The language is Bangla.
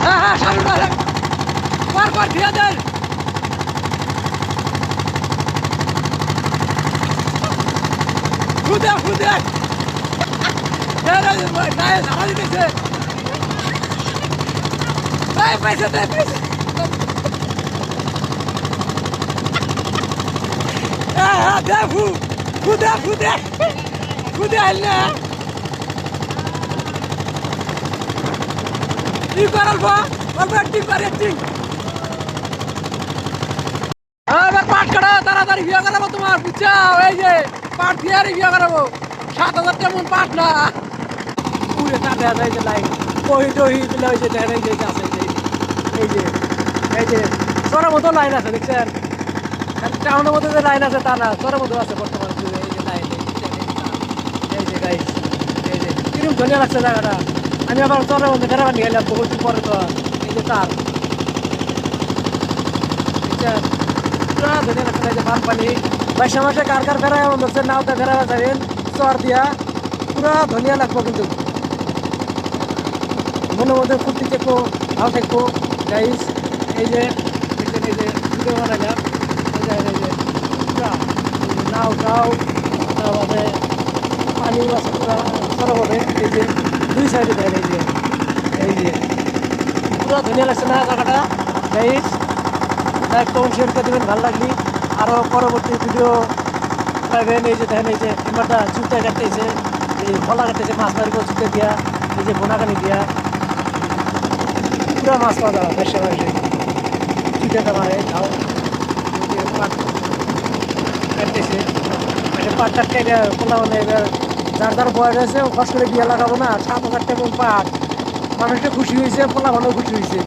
হ্যাঁ সামনে কর দিয়ে দেন খুদে ঝাড়া দিতেছে পয়সা দেয় পয়সা হ্যাঁ দেখু খুদে আইলে কি করবো ব্যাটিং করে এবার পাট কাটা তাড়াতাড়ি বিয়ে করাবো তোমার বুঝছো এই যে পাট দিয়ে বিয়ে করাবো 7,000 তেমন পাট না পুরে কাটে আছে এই যে লাইন ওই যে দেখেন এই যে আছে এই যে চরের মতো লাইন আছে দেখছেন টাউনের মধ্যে যে লাইন আছে তা না চরের মতো আছে বর্তমানে এই যে লাইন এই যে গাইস এই যে কিরকম ধনিয়া লাগছে জায়গাটা আমি আবার চরের মধ্যে বেড়াবার নিয়ে এলাম বহুত দিন পরে তো এই যে তার দেখছেন পুরা ধনিয়া লাগছে এই যে বানপানি বাইশা মাসে কার ফেরা এমন হচ্ছে নাওটা ফেরা যাবেন চর দিয়া পুরা ধনিয়া লাগবো কিন্তু মনের মধ্যে ফুর্তি থাকবো ভালো থাকবো গাইস এই যে দেখছেন এই যে ভিডিও বানাইলাম এই যে পুরা নাও তারপরে পানি আছে পুরা সরোবরে এই যে দুই সাইডে দেয় এই যে পুরা ধনিয়া লাগছে না জায়গাটা গাইস লাইক কমেন্ট শেয়ার করে দেবেন ভালো লাগলি আরও পরবর্তী ভিডিও পাইবেন এই যে দেখেন এই যে এবারটা চুলটা কাটতেছে এই ফলা কাটতেছে মাছ মারিব চুলটা দিয়া এই যে বোনাকানি দিয়া পুরা মাছ পাওয়া যাবে বেশি চুলটা মারে খাও পাট কাটতেছে পাটটা কেটে পোলা মানে এবার যার বয়স হয়েছে খরচ করে বিয়ে লাগাবো না 7,000 টাকা পাট মানুষটা খুশি হয়েছে পোলা ভালো খুশি হয়েছে